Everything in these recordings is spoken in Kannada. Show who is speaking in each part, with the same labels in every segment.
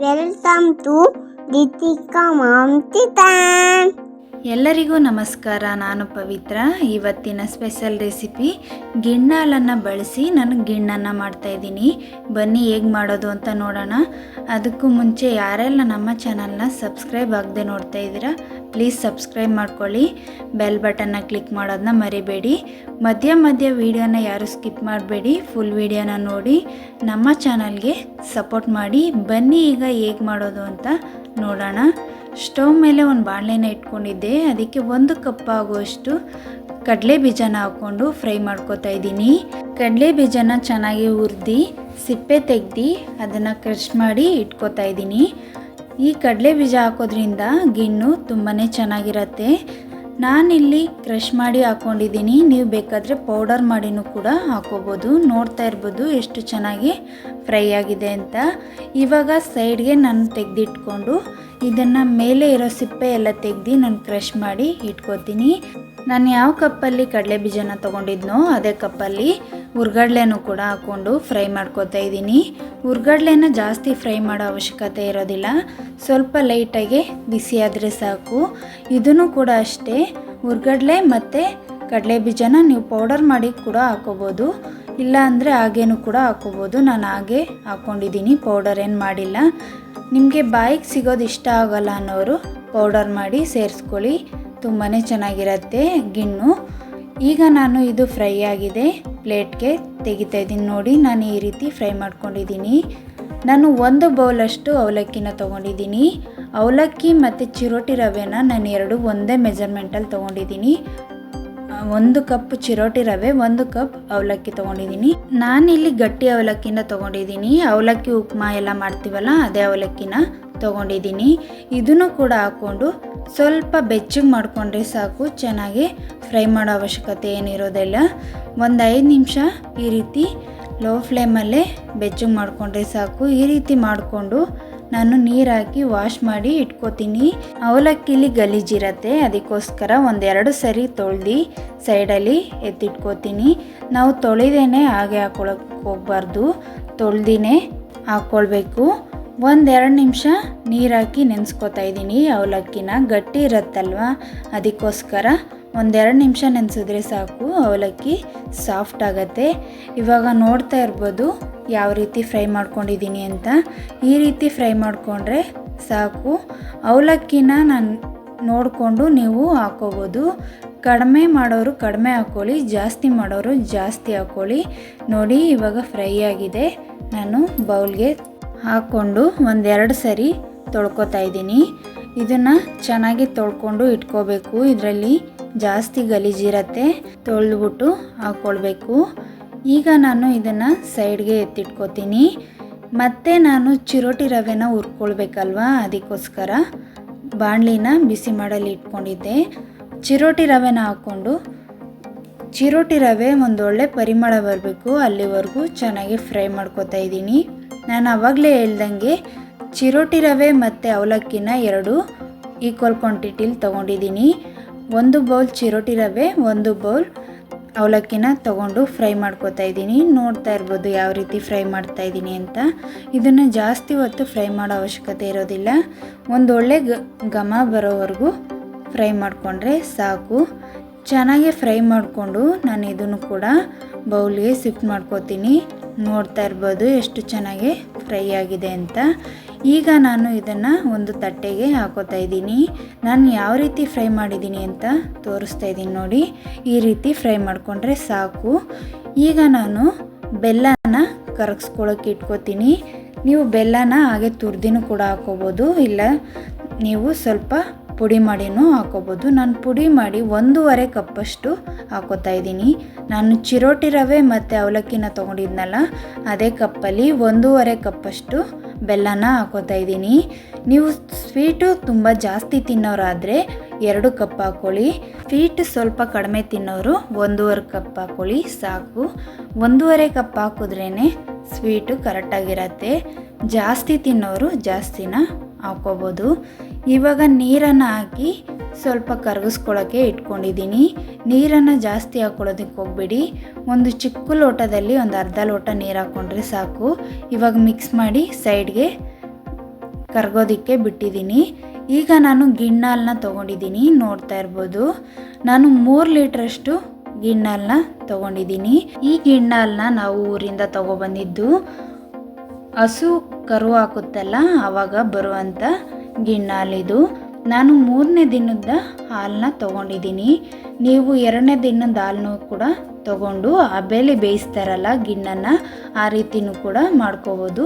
Speaker 1: Welcome to Deepika mom kitchen.
Speaker 2: ಎಲ್ಲರಿಗೂ ನಮಸ್ಕಾರ. ನಾನು ಪವಿತ್ರ. ಇವತ್ತಿನ ಸ್ಪೆಷಲ್ ರೆಸಿಪಿ ಗಿಣ್ಣು ಹಾಲನ್ನು ಬಳಸಿ ನಾನು ಗಿಣ್ಣನ್ನು ಮಾಡ್ತಾಯಿದ್ದೀನಿ. ಬನ್ನಿ ಹೇಗೆ ಮಾಡೋದು ಅಂತ ನೋಡೋಣ. ಅದಕ್ಕೂ ಮುಂಚೆ ಯಾರೆಲ್ಲ ನಮ್ಮ ಚಾನಲ್ನ ಸಬ್ಸ್ಕ್ರೈಬ್ ಆಗದೆ ನೋಡ್ತಾ ಇದ್ದೀರಾ ಪ್ಲೀಸ್ ಸಬ್ಸ್ಕ್ರೈಬ್ ಮಾಡ್ಕೊಳ್ಳಿ. ಬೆಲ್ ಬಟನ್ನ ಕ್ಲಿಕ್ ಮಾಡೋದನ್ನ ಮರಿಬೇಡಿ. ಮಧ್ಯ ವೀಡಿಯೋನ ಯಾರು ಸ್ಕಿಪ್ ಮಾಡಬೇಡಿ, ಫುಲ್ ವೀಡಿಯೋನ ನೋಡಿ ನಮ್ಮ ಚಾನಲ್ಗೆ ಸಪೋರ್ಟ್ ಮಾಡಿ. ಬನ್ನಿ ಈಗ ಹೇಗೆ ಮಾಡೋದು ಅಂತ ನೋಡೋಣ. ಸ್ಟವ್ ಮೇಲೆ ಒಂದು ಬಾಣಲೆನ ಇಟ್ಕೊಂಡಿದ್ದೆ. ಅದಕ್ಕೆ 1 ಕಪ್ ಆಗುವಷ್ಟು ಕಡಲೆ ಬೀಜನ ಹಾಕ್ಕೊಂಡು ಫ್ರೈ ಮಾಡ್ಕೊತಾ ಇದ್ದೀನಿ. ಕಡಲೆ ಬೀಜನ ಚೆನ್ನಾಗಿ ಹುರಿದು ಸಿಪ್ಪೆ ತೆಗೆದು ಅದನ್ನು ಕ್ರಷ್ ಮಾಡಿ ಇಟ್ಕೊತಾ ಇದ್ದೀನಿ. ಈ ಕಡಲೆ ಬೀಜ ಹಾಕೋದ್ರಿಂದ ಗಿಣ್ಣು ತುಂಬಾ ಚೆನ್ನಾಗಿರುತ್ತೆ. ನಾನಿಲ್ಲಿ ಕ್ರಷ್ ಮಾಡಿ ಹಾಕ್ಕೊಂಡಿದ್ದೀನಿ. ನೀವು ಬೇಕಾದರೆ ಪೌಡರ್ ಮಾಡಿನೂ ಕೂಡ ಹಾಕೋಬೋದು. ನೋಡ್ತಾ ಇರ್ಬೋದು ಎಷ್ಟು ಚೆನ್ನಾಗಿ ಫ್ರೈ ಆಗಿದೆ ಅಂತ. ಇವಾಗ ಸೈಡ್ಗೆ ನಾನು ತೆಗೆದಿಟ್ಕೊಂಡು ಇದನ್ನು ಮೇಲೆ ಇರೋ ಸಿಪ್ಪೆ ಎಲ್ಲ ತೆಗೆದು ನಾನು ಕ್ರಷ್ ಮಾಡಿ ಇಟ್ಕೋತೀನಿ. ನಾನು ಯಾವ ಕಪ್ಪಲ್ಲಿ ಕಡಲೆ ಬೀಜನ ತೊಗೊಂಡಿದ್ನೋ ಅದೇ ಕಪ್ಪಲ್ಲಿ ಹುರ್ಗಡ್ಲೆನೂ ಕೂಡ ಹಾಕ್ಕೊಂಡು ಫ್ರೈ ಮಾಡ್ಕೋತಾ ಇದ್ದೀನಿ. ಹುರ್ಗಡ್ಲೆನ ಜಾಸ್ತಿ ಫ್ರೈ ಮಾಡೋ ಅವಶ್ಯಕತೆ ಇರೋದಿಲ್ಲ, ಸ್ವಲ್ಪ ಲೈಟಾಗಿ ಬಿಸಿ ಆದರೆ ಸಾಕು. ಇದನ್ನು ಕೂಡ ಅಷ್ಟೇ, ಹುರ್ಗಡ್ಲೆ ಮತ್ತು ಕಡಲೆ ಬೀಜನ ನೀವು ಪೌಡರ್ ಮಾಡಿ ಕೂಡ ಹಾಕೋಬೋದು, ಇಲ್ಲ ಅಂದರೆ ಹಾಗೇನೂ ಕೂಡ ಹಾಕೋಬೋದು. ನಾನು ಹಾಗೆ ಹಾಕ್ಕೊಂಡಿದ್ದೀನಿ, ಪೌಡರ್ ಏನು ಮಾಡಿಲ್ಲ. ನಿಮಗೆ ಬಾಯಿಗೆ ಸಿಗೋದು ಇಷ್ಟ ಆಗೋಲ್ಲ ಅನ್ನೋರು ಪೌಡರ್ ಮಾಡಿ ಸೇರಿಸ್ಕೊಳ್ಳಿ, ತುಂಬಾ ಚೆನ್ನಾಗಿರುತ್ತೆ ಗಿಣ್ಣು. ಈಗ ನಾನು ಇದು ಫ್ರೈ ಆಗಿದೆ, ಪ್ಲೇಟ್ಗೆ ತೆಗಿತಾ ಇದ್ದೀನಿ. ನೋಡಿ ನಾನು ಈ ರೀತಿ ಫ್ರೈ ಮಾಡ್ಕೊಂಡಿದ್ದೀನಿ. ನಾನು 1 ಬೌಲಷ್ಟು ಅವಲಕ್ಕಿನ ತೊಗೊಂಡಿದ್ದೀನಿ. ಅವಲಕ್ಕಿ ಮತ್ತು ಚಿರೋಟಿ ರವೆನ ನಾನು ಎರಡು ಒಂದೇ ಮೆಜರ್ಮೆಂಟಲ್ಲಿ ತೊಗೊಂಡಿದ್ದೀನಿ. 1 ಕಪ್ ಚಿರೋಟಿ ರವೆ, 1 ಕಪ್ ಅವಲಕ್ಕಿ ತೊಗೊಂಡಿದ್ದೀನಿ. ನಾನಿಲ್ಲಿ ಗಟ್ಟಿ ಅವಲಕ್ಕಿನ ತೊಗೊಂಡಿದ್ದೀನಿ. ಅವಲಕ್ಕಿ ಉಪ್ಮಾ ಎಲ್ಲ ಮಾಡ್ತೀವಲ್ಲ ಅದೇ ಅವಲಕ್ಕಿನ ತೊಗೊಂಡಿದ್ದೀನಿ. ಇದನ್ನು ಕೂಡ ಹಾಕ್ಕೊಂಡು ಸ್ವಲ್ಪ ಬೆಚ್ಚಗೆ ಮಾಡಿಕೊಂಡ್ರೆ ಸಾಕು, ಚೆನ್ನಾಗಿ ಫ್ರೈ ಮಾಡೋ ಅವಶ್ಯಕತೆ ಏನಿರೋದಿಲ್ಲ. ಒಂದು 5 ನಿಮಿಷ ಈ ರೀತಿ ಲೋ ಫ್ಲೇಮಲ್ಲೇ ಬೆಚ್ಚಗೆ ಮಾಡಿಕೊಂಡ್ರೆ ಸಾಕು. ಈ ರೀತಿ ಮಾಡಿಕೊಂಡು ನಾನು ನೀರು ಹಾಕಿ ವಾಶ್ ಮಾಡಿ ಇಟ್ಕೋತೀನಿ. ಅವಲಕ್ಕಿಲಿ ಗಲೀಜಿರತ್ತೆ, ಅದಕ್ಕೋಸ್ಕರ 1-2 ಸರಿ ತೊಳೆದು ಸೈಡಲ್ಲಿ ಎತ್ತಿಟ್ಕೋತೀನಿ. ನಾವು ತೊಳೆದೇನೆ ಹಾಗೆ ಹಾಕ್ಕೊಳಕ್ಕೆ ಹೋಗಬಾರ್ದು, ತೊಳೆದಿನೇ ಹಾಕ್ಕೊಳ್ಬೇಕು. 1-2 ನಿಮಿಷ ನೀರು ಹಾಕಿ ನೆನೆಸ್ಕೋತಾ ಇದ್ದೀನಿ. ಅವಲಕ್ಕಿನ ಗಟ್ಟಿ ಇರುತ್ತಲ್ವ, ಅದಕ್ಕೋಸ್ಕರ 1-2 ನಿಮಿಷ ನೆನೆಸಿದ್ರೆ ಸಾಕು, ಅವಲಕ್ಕಿ ಸಾಫ್ಟ್ ಆಗುತ್ತೆ. ಇವಾಗ ನೋಡ್ತಾ ಇರ್ಬೋದು ಯಾವ ರೀತಿ ಫ್ರೈ ಮಾಡ್ಕೊಂಡಿದ್ದೀನಿ ಅಂತ. ಈ ರೀತಿ ಫ್ರೈ ಮಾಡಿಕೊಂಡ್ರೆ ಸಾಕು. ಅವಲಕ್ಕಿನ ನಾನು ನೋಡಿಕೊಂಡು ನೀವು ಹಾಕ್ಕೋಬೋದು. ಕಡಿಮೆ ಮಾಡೋರು ಕಡಿಮೆ ಹಾಕ್ಕೊಳ್ಳಿ, ಜಾಸ್ತಿ ಮಾಡೋರು ಜಾಸ್ತಿ ಹಾಕ್ಕೊಳ್ಳಿ. ನೋಡಿ ಇವಾಗ ಫ್ರೈ ಆಗಿದೆ. ನಾನು ಬೌಲ್ಗೆ ಹಾಕ್ಕೊಂಡು 1-2 ಸರಿ ತೊಳ್ಕೊತಾ ಇದ್ದೀನಿ. ಇದನ್ನು ಚೆನ್ನಾಗಿ ತೊಳ್ಕೊಂಡು ಇಟ್ಕೋಬೇಕು, ಇದರಲ್ಲಿ ಜಾಸ್ತಿ ಗಲೀಜಿರತ್ತೆ, ತೊಳೆದ್ಬಿಟ್ಟು ಹಾಕ್ಕೊಳ್ಬೇಕು. ಈಗ ನಾನು ಇದನ್ನು ಸೈಡ್ಗೆ ಎತ್ತಿಟ್ಕೋತೀನಿ. ಮತ್ತು ನಾನು ಚಿರೋಟಿ ರವೆನ ಹುರ್ಕೊಳ್ಬೇಕಲ್ವ, ಅದಕ್ಕೋಸ್ಕರ ಬಾಣಲಿನ ಬಿಸಿ ಮಾಡಲು ಇಟ್ಕೊಂಡಿದ್ದೆ. ಚಿರೋಟಿ ರವೆನ ಹಾಕ್ಕೊಂಡು ಚಿರೋಟಿ ರವೆ ಒಂದೊಳ್ಳೆ ಪರಿಮಳ ಬರಬೇಕು ಅಲ್ಲಿವರೆಗೂ ಚೆನ್ನಾಗಿ ಫ್ರೈ ಮಾಡ್ಕೋತಾ ಇದ್ದೀನಿ. ನಾನು ಆವಾಗಲೇ ಹೇಳ್ದಂಗೆ ಚಿರೋಟಿ ರವೆ ಮತ್ತು ಅವಲಕ್ಕಿನ 2 ಈಕ್ವಲ್ ಕ್ವಾಂಟಿಟಿಲಿ ತೊಗೊಂಡಿದ್ದೀನಿ. 1 ಬೌಲ್ ಚಿರೋಟಿ ರವೆ, 1 ಬೌಲ್ ಅವಲಕ್ಕಿನ ತೊಗೊಂಡು ಫ್ರೈ ಮಾಡ್ಕೋತಾ ಇದ್ದೀನಿ. ನೋಡ್ತಾ ಇರ್ಬೋದು ಯಾವ ರೀತಿ ಫ್ರೈ ಮಾಡ್ತಾ ಇದ್ದೀನಿ ಅಂತ. ಇದನ್ನು ಜಾಸ್ತಿ ಹೊತ್ತು ಫ್ರೈ ಮಾಡೋ ಅವಶ್ಯಕತೆ ಇರೋದಿಲ್ಲ, ಒಂದೊಳ್ಳೆ ಘಮ ಬರೋವರೆಗೂ ಫ್ರೈ ಮಾಡಿಕೊಂಡ್ರೆ ಸಾಕು. ಚೆನ್ನಾಗಿ ಫ್ರೈ ಮಾಡಿಕೊಂಡು ನಾನು ಇದನ್ನು ಕೂಡ ಬೌಲ್ಗೆ ಶಿಫ್ಟ್ ಮಾಡ್ಕೋತೀನಿ. ನೋಡ್ತಾ ಇರ್ಬೋದು ಎಷ್ಟು ಚೆನ್ನಾಗಿ ಫ್ರೈ ಆಗಿದೆ ಅಂತ. ಈಗ ನಾನು ಇದನ್ನು ಒಂದು ತಟ್ಟೆಗೆ ಹಾಕೋತಾ ಇದ್ದೀನಿ. ನಾನು ಯಾವ ರೀತಿ ಫ್ರೈ ಮಾಡಿದ್ದೀನಿ ಅಂತ ತೋರಿಸ್ತಾ ಇದ್ದೀನಿ ನೋಡಿ. ಈ ರೀತಿ ಫ್ರೈ ಮಾಡಿಕೊಂಡ್ರೆ ಸಾಕು. ಈಗ ನಾನು ಬೆಲ್ಲನ ಕರಗಿಸ್ಕೊಳ್ಳೋಕೆ ಇಟ್ಕೋತೀನಿ. ನೀವು ಬೆಲ್ಲನ ಹಾಗೆ ತುರಿದಿನೂ ಕೂಡ ಹಾಕೋಬೋದು, ಇಲ್ಲ ನೀವು ಸ್ವಲ್ಪ ಪುಡಿ ಮಾಡಿನೂ ಹಾಕೋಬೋದು. ನಾನು ಪುಡಿ ಮಾಡಿ 1.5 ಕಪ್ಪಷ್ಟು ಹಾಕೋತಾ ಇದ್ದೀನಿ. ನಾನು ಚಿರೋಟಿ ರವೆ ಮತ್ತು ಅವಲಕ್ಕಿನ ತೊಗೊಂಡಿದ್ನಲ್ಲ ಅದೇ ಕಪ್ಪಲ್ಲಿ 1.5 ಕಪ್ಪಷ್ಟು ಬೆಲ್ಲನ ಹಾಕೋತಾ ಇದ್ದೀನಿ. ನೀವು ಸ್ವೀಟು ತುಂಬ ಜಾಸ್ತಿ ತಿನ್ನೋರಾದರೆ 2 ಕಪ್ ಹಾಕ್ಕೊಳ್ಳಿ. ಸ್ವೀಟ್ ಸ್ವಲ್ಪ ಕಡಿಮೆ ತಿನ್ನೋರು 1.5 ಕಪ್ ಹಾಕ್ಕೊಳ್ಳಿ ಸಾಕು. 1.5 ಕಪ್ ಹಾಕಿದ್ರೇ ಸ್ವೀಟು ಕರೆಕ್ಟಾಗಿರತ್ತೆ. ಜಾಸ್ತಿ ತಿನ್ನೋರು ಜಾಸ್ತಿನ ಹಾಕ್ಕೋಬೋದು. ಇವಾಗ ನೀರನ್ನು ಹಾಕಿ ಸ್ವಲ್ಪ ಕರಗಿಸ್ಕೊಳ್ಳೋಕ್ಕೆ ಇಟ್ಕೊಂಡಿದ್ದೀನಿ. ನೀರನ್ನು ಜಾಸ್ತಿ ಹಾಕ್ಕೊಳ್ಳೋದಕ್ಕೆ ಹೋಗಬೇಡಿ, ಒಂದು ಚಿಕ್ಕ ಲೋಟದಲ್ಲಿ ಒಂದು ಅರ್ಧ ಲೋಟ ನೀರು ಹಾಕ್ಕೊಂಡ್ರೆ ಸಾಕು. ಇವಾಗ ಮಿಕ್ಸ್ ಮಾಡಿ ಸೈಡ್ಗೆ ಕರ್ಗೋದಕ್ಕೆ ಬಿಟ್ಟಿದ್ದೀನಿ. ಈಗ ನಾನು ಗಿಣ್ಣು ಹಾಲನ್ನ ತೊಗೊಂಡಿದ್ದೀನಿ, ನೋಡ್ತಾ ಇರ್ಬೋದು. ನಾನು 3 ಲೀಟ್ರಷ್ಟು ಗಿಣ್ಣು ಹಾಲನ್ನ ತೊಗೊಂಡಿದ್ದೀನಿ. ಈ ಗಿಣ್ಣು ಹಾಲನ್ನ ನಾವು ಊರಿಂದ ತೊಗೊಬಂದಿದ್ದು. ಹಸು ಕರು ಹಾಕುತ್ತಲ್ಲ ಆವಾಗ ಬರುವಂಥ ಗಿಣ್ಣು ಹಾಲಿದು. ನಾನು 3ನೇ ದಿನದ ಹಾಲನ್ನ ತೊಗೊಂಡಿದ್ದೀನಿ. ನೀವು 2ನೇ ದಿನದ ಹಾಲನ್ನು ಕೂಡ ತೊಗೊಂಡು ಹಬೆಯಲ್ಲಿ ಬೇಯಿಸ್ತಾರಲ್ಲ ಗಿಣ್ಣನ್ನು, ಆ ರೀತಿನೂ ಕೂಡ ಮಾಡ್ಕೋಬೋದು.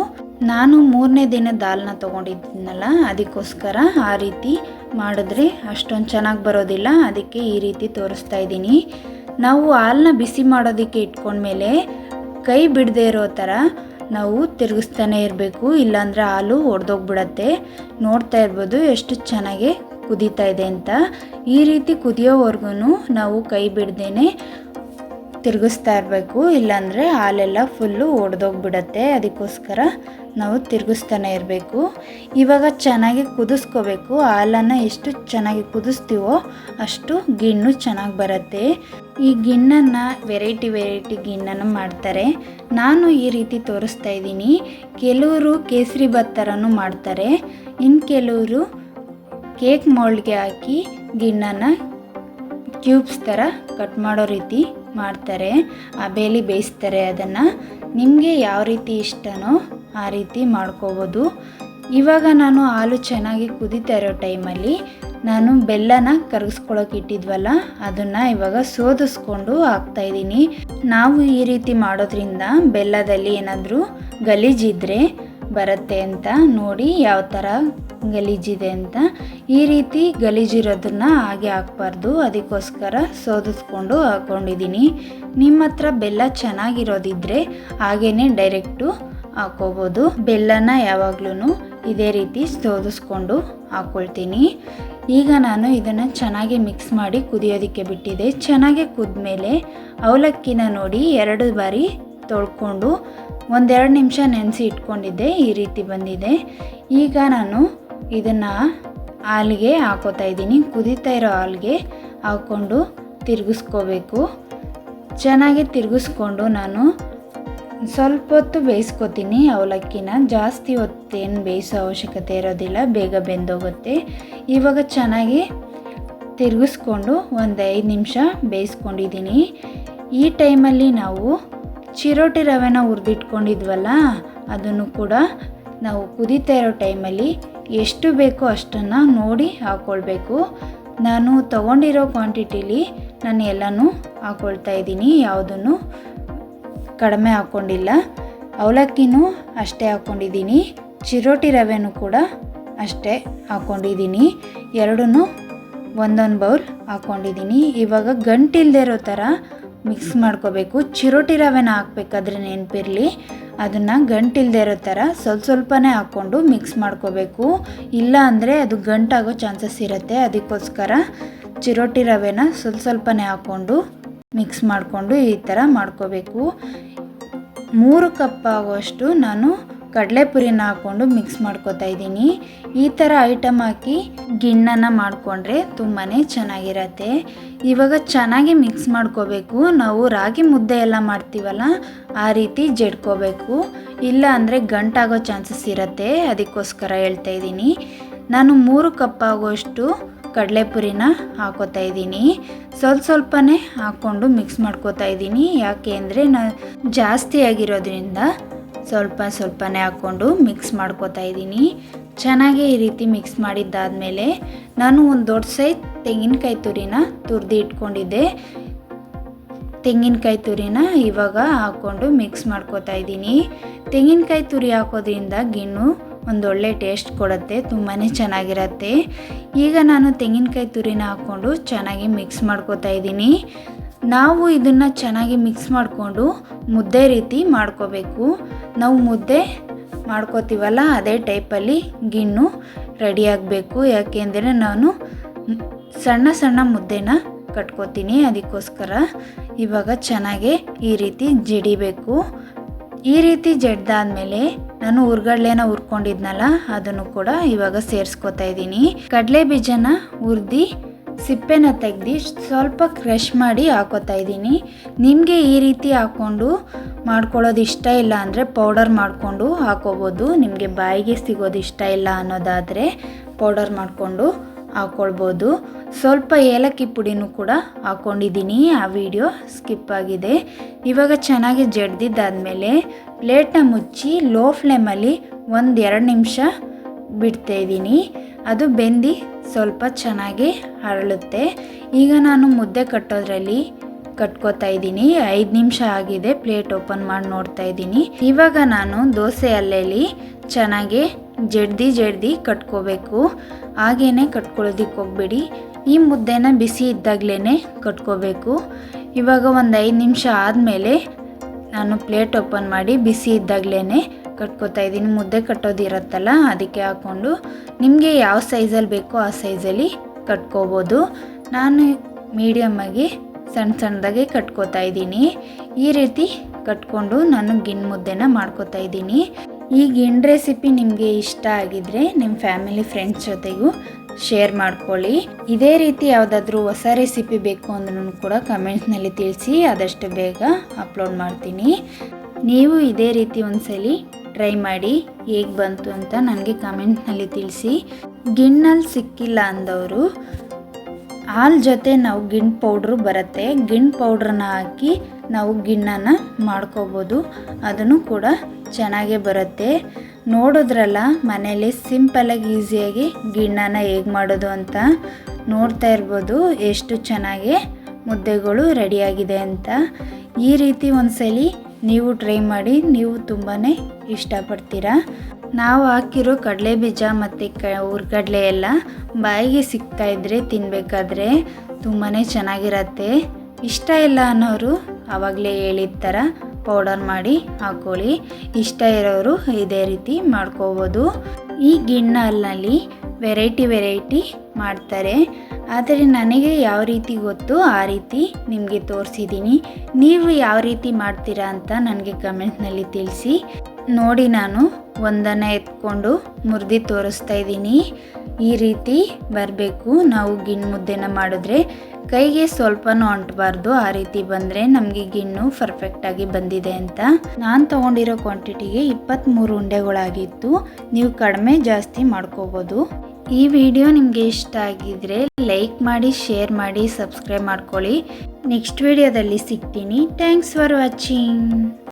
Speaker 2: ನಾನು 3ನೇ ದಿನದ ಹಾಲನ್ನ ತೊಗೊಂಡಿದ್ದೀನಲ್ಲ, ಅದಕ್ಕೋಸ್ಕರ ಆ ರೀತಿ ಮಾಡಿದ್ರೆ ಅಷ್ಟೊಂದು ಚೆನ್ನಾಗಿ ಬರೋದಿಲ್ಲ. ಅದಕ್ಕೆ ಈ ರೀತಿ ತೋರಿಸ್ತಾ ಇದ್ದೀನಿ. ನಾವು ಹಾಲನ್ನ ಬಿಸಿ ಮಾಡೋದಕ್ಕೆ ಇಟ್ಕೊಂಡ್ಮೇಲೆ ಕೈ ಬಿಡದೇ ಇರೋ ಥರ ನಾವು ತಿರುಗಿಸ್ತಾನೆ ಇರಬೇಕು, ಇಲ್ಲಾಂದರೆ ಹಾಲು ಒಡೆದೋಗ್ಬಿಡತ್ತೆ. ನೋಡ್ತಾ ಇರ್ಬೋದು ಎಷ್ಟು ಚೆನ್ನಾಗಿ ಕುದೀತಾ ಇದೆ ಅಂತ. ಈ ರೀತಿ ಕುದಿಯೋವರೆಗೂ ನಾವು ಕೈ ಬಿಡ್ದೇನೆ ತಿರುಗಿಸ್ತಾ ಇರಬೇಕು, ಇಲ್ಲಾಂದರೆ ಹಾಲೆಲ್ಲ ಫುಲ್ಲು ಒಡೆದೋಗ್ಬಿಡತ್ತೆ. ಅದಕ್ಕೋಸ್ಕರ ನಾವು ತಿರುಗಿಸ್ತಾನೆ ಇರಬೇಕು. ಇವಾಗ ಚೆನ್ನಾಗಿ ಕುದಿಸ್ಕೋಬೇಕು. ಹಾಲನ್ನು ಎಷ್ಟು ಚೆನ್ನಾಗಿ ಕುದಿಸ್ತೀವೋ ಅಷ್ಟು ಗಿಣ್ಣು ಚೆನ್ನಾಗಿ ಬರುತ್ತೆ. ಈ ಗಿಣ್ಣನ್ನು ವೆರೈಟಿ ಗಿಣ್ಣನ್ನು ಮಾಡ್ತಾರೆ. ನಾನು ಈ ರೀತಿ ತೋರಿಸ್ತಾ ಇದ್ದೀನಿ. ಕೆಲವರು ಕೇಸರಿ ಭಾತ್ ಥರನೂ ಮಾಡ್ತಾರೆ. ಇನ್ನು ಕೆಲವರು ಕೇಕ್ ಮೋಲ್ಡ್ಗೆ ಹಾಕಿ ಗಿಣ್ಣನ್ನು ಕ್ಯೂಬ್ಸ್ ಥರ ಕಟ್ ಮಾಡೋ ರೀತಿ ಮಾಡ್ತಾರೆ, ಹಬೆಯಲ್ಲಿ ಬೇಯಿಸ್ತಾರೆ. ಅದನ್ನು ನಿಮಗೆ ಯಾವ ರೀತಿ ಇಷ್ಟನೋ ಆ ರೀತಿ ಮಾಡ್ಕೋಬೋದು. ಇವಾಗ ನಾನು ಹಾಲು ಚೆನ್ನಾಗಿ ಕುದೀತಾ ಇರೋ ಟೈಮಲ್ಲಿ ನಾನು ಬೆಲ್ಲನ ಕರಗಿಸ್ಕೊಳ್ಳೋಕೆ ಇಟ್ಟಿದ್ವಲ್ಲ ಅದನ್ನು ಇವಾಗ ಸೋದಿಸ್ಕೊಂಡು ಹಾಕ್ತಾಯಿದ್ದೀನಿ. ನಾವು ಈ ರೀತಿ ಮಾಡೋದ್ರಿಂದ ಬೆಲ್ಲದಲ್ಲಿ ಏನಾದರೂ ಗಲೀಜಿದ್ರೆ ಬರುತ್ತೆ ಅಂತ ನೋಡಿ ಯಾವ ಥರ ಗಲೀಜಿದೆ ಅಂತ. ಈ ರೀತಿ ಗಲೀಜಿರೋದನ್ನ ಹಾಗೆ ಹಾಕ್ಬಾರ್ದು, ಅದಕ್ಕೋಸ್ಕರ ಸೋದಿಸ್ಕೊಂಡು ಹಾಕ್ಕೊಂಡಿದ್ದೀನಿ. ನಿಮ್ಮ ಹತ್ರ ಬೆಲ್ಲ ಚೆನ್ನಾಗಿರೋದಿದ್ರೆ ಹಾಗೇ ಡೈರೆಕ್ಟು ಹಾಕ್ಕೋಬೋದು. ಬೆಲ್ಲನ ಯಾವಾಗ್ಲೂ ಇದೇ ರೀತಿ ಸೋದಿಸ್ಕೊಂಡು ಹಾಕ್ಕೊಳ್ತೀನಿ. ಈಗ ನಾನು ಇದನ್ನು ಚೆನ್ನಾಗಿ ಮಿಕ್ಸ್ ಮಾಡಿ ಕುದಿಯೋದಕ್ಕೆ ಬಿಟ್ಟಿದ್ದೆ. ಚೆನ್ನಾಗಿ ಕುದ್ಮೇಲೆ ಅವಲಕ್ಕಿನ ನೋಡಿ 2 ಬಾರಿ ತೊಳ್ಕೊಂಡು 1-2 ನಿಮಿಷ ನೆನೆಸಿ ಇಟ್ಕೊಂಡಿದ್ದೆ. ಈ ರೀತಿ ಬಂದಿದೆ. ಈಗ ನಾನು ಇದನ್ನು ಹಾಲಿಗೆ ಹಾಕೋತಾ ಇದ್ದೀನಿ. ಕುದೀತಾ ಇರೋ ಹಾಲಿಗೆ ಹಾಕ್ಕೊಂಡು ತಿರುಗಿಸ್ಕೋಬೇಕು. ಚೆನ್ನಾಗಿ ತಿರುಗಿಸ್ಕೊಂಡು ನಾನು ಸ್ವಲ್ಪ ಹೊತ್ತು ಬೇಯಿಸ್ಕೊತೀನಿ ಅವಲಕ್ಕಿನ. ಜಾಸ್ತಿ ಹೊತ್ತೇನು ಬೇಯಿಸೋ ಅವಶ್ಯಕತೆ ಇರೋದಿಲ್ಲ, ಬೇಗ ಬೆಂದೋಗುತ್ತೆ. ಇವಾಗ ಚೆನ್ನಾಗಿ ತಿರುಗಿಸ್ಕೊಂಡು 1-5 ನಿಮಿಷ ಬೇಯಿಸ್ಕೊಂಡಿದ್ದೀನಿ. ಈ ಟೈಮಲ್ಲಿ ನಾವು ಚಿರೋಟಿ ರವೆನ ಹುರಿದಿಟ್ಕೊಂಡಿದ್ವಲ್ಲ ಅದನ್ನು ಕೂಡ ನಾವು ಕುದೀತಾ ಇರೋ ಟೈಮಲ್ಲಿ ಎಷ್ಟು ಬೇಕೋ ಅಷ್ಟನ್ನು ನೋಡಿ ಹಾಕ್ಕೊಳ್ಬೇಕು. ನಾನು ತೊಗೊಂಡಿರೋ ಕ್ವಾಂಟಿಟಿಲಿ ನಾನು ಎಲ್ಲನೂ ಹಾಕ್ಕೊಳ್ತಾ ಇದ್ದೀನಿ, ಯಾವುದನ್ನು ಕಡಿಮೆ ಹಾಕ್ಕೊಂಡಿಲ್ಲ. ಅವಲಕ್ಕಿನೂ ಅಷ್ಟೇ ಹಾಕ್ಕೊಂಡಿದ್ದೀನಿ, ಚಿರೋಟಿ ರವೆನೂ ಕೂಡ ಅಷ್ಟೇ ಹಾಕ್ಕೊಂಡಿದ್ದೀನಿ. ಎರಡನ್ನೂ ಒಂದೊಂದು ಬೌಲ್ ಹಾಕ್ಕೊಂಡಿದ್ದೀನಿ. ಇವಾಗ ಗಂಟಿಲ್ಲದೆ ಇರೋ ಥರ ಮಿಕ್ಸ್ ಮಾಡ್ಕೋಬೇಕು. ಚಿರೋಟಿ ರವೆನ ಹಾಕ್ಬೇಕಾದ್ರೆ ನೆನಪಿರಲಿ, ಅದನ್ನು ಗಂಟಿಲ್ಲದೆ ಇರೋ ಥರ ಸ್ವಲ್ಪನೇ ಹಾಕ್ಕೊಂಡು ಮಿಕ್ಸ್ ಮಾಡ್ಕೋಬೇಕು. ಇಲ್ಲ ಅಂದರೆ ಅದು ಗಂಟಾಗೋ ಚಾನ್ಸಸ್ ಇರುತ್ತೆ. ಅದಕ್ಕೋಸ್ಕರ ಚಿರೋಟಿ ರವೆನ ಸ್ವಲ್ಪನೇ ಹಾಕ್ಕೊಂಡು ಮಿಕ್ಸ್ ಮಾಡಿಕೊಂಡು ಈ ಥರ ಮಾಡ್ಕೋಬೇಕು. 3 ಕಪ್ ಆಗುವಷ್ಟು ನಾನು ಕಡಲೆಪುರಿನ ಹಾಕ್ಕೊಂಡು ಮಿಕ್ಸ್ ಮಾಡ್ಕೋತಾ ಇದ್ದೀನಿ. ಈ ಥರ ಐಟಮ್ ಹಾಕಿ ಗಿಣ್ಣನ್ನು ಮಾಡಿಕೊಂಡ್ರೆ ತುಂಬಾ ಚೆನ್ನಾಗಿರತ್ತೆ. ಇವಾಗ ಚೆನ್ನಾಗಿ ಮಿಕ್ಸ್ ಮಾಡ್ಕೋಬೇಕು. ನಾವು ರಾಗಿ ಮುದ್ದೆ ಎಲ್ಲ ಮಾಡ್ತೀವಲ್ಲ ಆ ರೀತಿ ಜಡ್ಕೋಬೇಕು, ಇಲ್ಲ ಅಂದರೆ ಗಂಟಾಗೋ ಚಾನ್ಸಸ್ ಇರುತ್ತೆ. ಅದಕ್ಕೋಸ್ಕರ ಹೇಳ್ತಾ ಇದ್ದೀನಿ. ನಾನು 3 ಕಪ್ ಆಗುವಷ್ಟು ಕಡಲೆಪುರಿನ ಹಾಕೋತಾ ಇದ್ದೀನಿ. ಸ್ವಲ್ಪನೇ ಹಾಕ್ಕೊಂಡು ಮಿಕ್ಸ್ ಮಾಡ್ಕೋತಾ ಇದ್ದೀನಿ. ಯಾಕೆ ಅಂದರೆ ಜಾಸ್ತಿ ಆಗಿರೋದ್ರಿಂದ ಸ್ವಲ್ಪನೇ ಹಾಕ್ಕೊಂಡು ಮಿಕ್ಸ್ ಮಾಡ್ಕೋತಾ ಇದ್ದೀನಿ. ಚೆನ್ನಾಗಿ ಈ ರೀತಿ ಮಿಕ್ಸ್ ಮಾಡಿದ್ದಾದಮೇಲೆ ನಾನು ಒಂದು ದೊಡ್ಡ ಸೈಜ್ ತೆಂಗಿನಕಾಯಿ ತುರಿನ ತುರಿದು ಇಟ್ಕೊಂಡಿದ್ದೆ. ತೆಂಗಿನಕಾಯಿ ತುರಿನ ಇವಾಗ ಹಾಕ್ಕೊಂಡು ಮಿಕ್ಸ್ ಮಾಡ್ಕೋತಾ ಇದ್ದೀನಿ. ತೆಂಗಿನಕಾಯಿ ತುರಿ ಹಾಕೋದ್ರಿಂದ ಗಿಣ್ಣು ಒಂದೊಳ್ಳೆ ಟೇಸ್ಟ್ ಕೊಡುತ್ತೆ, ತುಂಬಾ ಚೆನ್ನಾಗಿರತ್ತೆ. ಈಗ ನಾನು ತೆಂಗಿನಕಾಯಿ ತುರಿನ ಹಾಕ್ಕೊಂಡು ಚೆನ್ನಾಗಿ ಮಿಕ್ಸ್ ಮಾಡ್ಕೋತಾ ಇದ್ದೀನಿ. ನಾವು ಇದನ್ನು ಚೆನ್ನಾಗಿ ಮಿಕ್ಸ್ ಮಾಡಿಕೊಂಡು ಮುದ್ದೆ ರೀತಿ ಮಾಡ್ಕೋಬೇಕು. ನಾವು ಮುದ್ದೆ ಮಾಡ್ಕೋತೀವಲ್ಲ ಅದೇ ಟೈಪಲ್ಲಿ ಗಿಣ್ಣು ರೆಡಿ ಆಗಬೇಕು. ಯಾಕೆಂದರೆ ನಾನು ಸಣ್ಣ ಮುದ್ದೆನ ಕಟ್ಕೋತೀನಿ, ಅದಕ್ಕೋಸ್ಕರ ಇವಾಗ ಚೆನ್ನಾಗಿ ಈ ರೀತಿ ಜಡಿಬೇಕು. ಈ ರೀತಿ ಜಡ್ದಾದ್ಮೇಲೆ ನಾನು ಹುರ್ಗಡ್ಲೆನ ಹುರ್ಕೊಂಡಿದ್ನಲ್ಲ ಅದನ್ನು ಕೂಡ ಇವಾಗ ಸೇರಿಸ್ಕೊತಾ ಇದ್ದೀನಿ. ಕಡಲೆ ಬೀಜನ ಹುರಿದು ಸಿಪ್ಪೆನ ತೆಗೆದು ಸ್ವಲ್ಪ ಕ್ರಷ್ ಮಾಡಿ ಹಾಕೋತಾ ಇದ್ದೀನಿ. ನಿಮಗೆ ಈ ರೀತಿ ಹಾಕ್ಕೊಂಡು ಮಾಡ್ಕೊಳ್ಳೋದು ಇಷ್ಟ ಇಲ್ಲ ಅಂದರೆ ಪೌಡರ್ ಮಾಡಿಕೊಂಡು ಹಾಕೋಬೋದು. ನಿಮಗೆ ಬಾಯಿಗೆ ಸಿಗೋದು ಇಷ್ಟ ಇಲ್ಲ ಅನ್ನೋದಾದರೆ ಪೌಡರ್ ಮಾಡಿಕೊಂಡು ಹಾಕ್ಕೊಳ್ಬೋದು. ಸ್ವಲ್ಪ ಏಲಕ್ಕಿ ಪುಡಿನೂ ಕೂಡ ಹಾಕ್ಕೊಂಡಿದ್ದೀನಿ, ಆ ವಿಡಿಯೋ ಸ್ಕಿಪ್ ಆಗಿದೆ. ಇವಾಗ ಚೆನ್ನಾಗಿ ಜಡ್ದಿದ್ದಾದಮೇಲೆ ಪ್ಲೇಟ್ನ ಮುಚ್ಚಿ ಲೋ ಫ್ಲೇಮಲ್ಲಿ 1-2 ನಿಮಿಷ ಬಿಡ್ತಾಯಿದ್ದೀನಿ. ಅದು ಬೆಂದು ಸ್ವಲ್ಪ ಚೆನ್ನಾಗಿ ಅರಳುತ್ತೆ. ಈಗ ನಾನು ಮುದ್ದೆ ಕಟ್ಟೋದ್ರಲ್ಲಿ ಕಟ್ಕೋತಾ ಇದ್ದೀನಿ. 5 ನಿಮಿಷ ಆಗಿದೆ. ಪ್ಲೇಟ್ ಓಪನ್ ಮಾಡಿ ನೋಡ್ತಾ ಇದ್ದೀನಿ. ಇವಾಗ ನಾನು ದೋಸೆ ಅಲ್ಲೇಲಿ ಚೆನ್ನಾಗಿ ಜಡ್ದಿ ಕಟ್ಕೋಬೇಕು. ಹಾಗೇ ಕಟ್ಕೊಳ್ಳೋದಕ್ಕೆ ಹೋಗ್ಬೇಡಿ. ಈ ಮುದ್ದೆನ ಬಿಸಿ ಇದ್ದಾಗಲೇ ಕಟ್ಕೋಬೇಕು. ಇವಾಗ ಒಂದು 5 ನಿಮಿಷ ಆದಮೇಲೆ ನಾನು ಪ್ಲೇಟ್ ಓಪನ್ ಮಾಡಿ ಬಿಸಿ ಇದ್ದಾಗಲೇ ಕಟ್ಕೋತಾ ಇದ್ದೀನಿ. ಮುದ್ದೆ ಕಟ್ಟೋದಿರತ್ತಲ್ಲ ಅದಕ್ಕೆ ಹಾಕ್ಕೊಂಡು ನಿಮಗೆ ಯಾವ ಸೈಜಲ್ಲಿ ಬೇಕೋ ಆ ಸೈಜಲ್ಲಿ ಕಟ್ಕೋಬೋದು. ನಾನು ಮೀಡಿಯಮ್ಮಾಗಿ ಸಣ್ಣದಾಗೆ ಕಟ್ಕೋತಾ ಇದ್ದೀನಿ. ಈ ರೀತಿ ಕಟ್ಕೊಂಡು ನಾನು ಗಿಣ್ಣು ಮುದ್ದೆನ ಮಾಡ್ಕೋತಾ ಇದ್ದೀನಿ. ಈ ಗಿಣ್ಣು ರೆಸಿಪಿ ನಿಮಗೆ ಇಷ್ಟ ಆಗಿದ್ರೆ ನಿಮ್ಮ ಫ್ಯಾಮಿಲಿ ಫ್ರೆಂಡ್ಸ್ ಜೊತೆಗೂ ಶೇರ್ ಮಾಡ್ಕೊಳ್ಳಿ. ಇದೇ ರೀತಿ ಯಾವುದಾದ್ರೂ ಹೊಸ ರೆಸಿಪಿ ಬೇಕು ಅಂದ್ರೂ ಕೂಡ ಕಮೆಂಟ್ಸ್ನಲ್ಲಿ ತಿಳಿಸಿ, ಆದಷ್ಟು ಬೇಗ ಅಪ್ಲೋಡ್ ಮಾಡ್ತೀನಿ. ನೀವು ಇದೇ ರೀತಿ ಒಂದ್ಸಲಿ ಟ್ರೈ ಮಾಡಿ ಹೇಗೆ ಬಂತು ಅಂತ ನನಗೆ ಕಮೆಂಟ್ನಲ್ಲಿ ತಿಳಿಸಿ. ಗಿಣ್ಣಲ್ಲಿ ಸಿಕ್ಕಿಲ್ಲ ಅಂದವರು ಹಾಲು ಜೊತೆ ನಾವು ಗಿಣ್ಣು ಪೌಡ್ರು ಬರುತ್ತೆ, ಗಿಣ್ಣು ಪೌಡ್ರನ್ನ ಹಾಕಿ ನಾವು ಗಿಣ್ಣನ್ನು ಮಾಡ್ಕೋಬೋದು. ಅದನ್ನು ಕೂಡ ಚೆನ್ನಾಗೇ ಬರುತ್ತೆ. ನೋಡಿದ್ರಲ್ಲ ಮನೇಲಿ ಸಿಂಪಲಾಗಿ ಈಸಿಯಾಗಿ ಗಿಣ್ಣನ್ನು ಹೇಗೆ ಮಾಡೋದು ಅಂತ ನೋಡ್ತಾ ಇರ್ಬೋದು ಎಷ್ಟು ಚೆನ್ನಾಗಿ ಮುದ್ದೆಗಳು ರೆಡಿಯಾಗಿದೆ ಅಂತ. ಈ ರೀತಿ ಒಂದ್ಸಲಿ ನೀವು ಟ್ರೈ ಮಾಡಿ, ನೀವು ತುಂಬಾ ಇಷ್ಟಪಡ್ತೀರಾ. ನಾವು ಹಾಕಿರೋ ಕಡಲೆ ಬೀಜ ಮತ್ತು ಹುರ್ಗಡ್ಲೆ ಎಲ್ಲ ಬಾಯಿಗೆ ಸಿಗ್ತಾಯಿದ್ರೆ ತಿನ್ನಬೇಕಾದ್ರೆ ತುಂಬಾ ಚೆನ್ನಾಗಿರತ್ತೆ. ಇಷ್ಟ ಇಲ್ಲ ಅನ್ನೋರು ಆವಾಗಲೇ ಹೇಳಿದ ಥರ ಪೌಡರ್ ಮಾಡಿ ಹಾಕ್ಕೊಳ್ಳಿ. ಇಷ್ಟ ಇರೋರು ಇದೇ ರೀತಿ ಮಾಡ್ಕೋಬೋದು. ಈ ಗಿಣ್ಣು ಹಾಲಿನಲ್ಲಿ ವೆರೈಟಿ ಮಾಡ್ತಾರೆ, ಆದರೆ ನನಗೆ ಯಾವ ರೀತಿ ಗೊತ್ತು ಆ ರೀತಿ ನಿಮಗೆ ತೋರಿಸಿದ್ದೀನಿ. ನೀವು ಯಾವ ರೀತಿ ಮಾಡ್ತೀರಾ ಅಂತ ನನಗೆ ಕಮೆಂಟ್ನಲ್ಲಿ ತಿಳಿಸಿ. ನೋಡಿ ನಾನು ಒಂದನ್ನು ಎತ್ಕೊಂಡು ಮುರಿದು ತೋರಿಸ್ತಾ ಇದ್ದೀನಿ. ಈ ರೀತಿ ಬರಬೇಕು. ನಾವು ಗಿಣ್ಣು ಮುದ್ದೆನ ಮಾಡಿದ್ರೆ ಕೈಗೆ ಸ್ವಲ್ಪನೂ ಅಂಟಬಾರ್ದು. ಆ ರೀತಿ ಬಂದರೆ ನಮಗೆ ಗಿಣ್ಣು ಪರ್ಫೆಕ್ಟಾಗಿ ಬಂದಿದೆ ಅಂತ. ನಾನು ತೊಗೊಂಡಿರೋ ಕ್ವಾಂಟಿಟಿಗೆ 23 ಉಂಡೆಗಳಾಗಿತ್ತು. ನೀವು ಕಡಿಮೆ ಜಾಸ್ತಿ ಮಾಡ್ಕೋಬೋದು. ಈ ವಿಡಿಯೋ ನಿಮಗೆ ಇಷ್ಟ ಆಗಿದ್ರೆ ಲೈಕ್ ಮಾಡಿ, ಶೇರ್ ಮಾಡಿ, ಸಬ್ಸ್ಕ್ರೈಬ್ ಮಾಡ್ಕೊಳ್ಳಿ. ನೆಕ್ಸ್ಟ್ ವಿಡಿಯೋದಲ್ಲಿ ಸಿಗ್ತೀನಿ. Thanks for watching.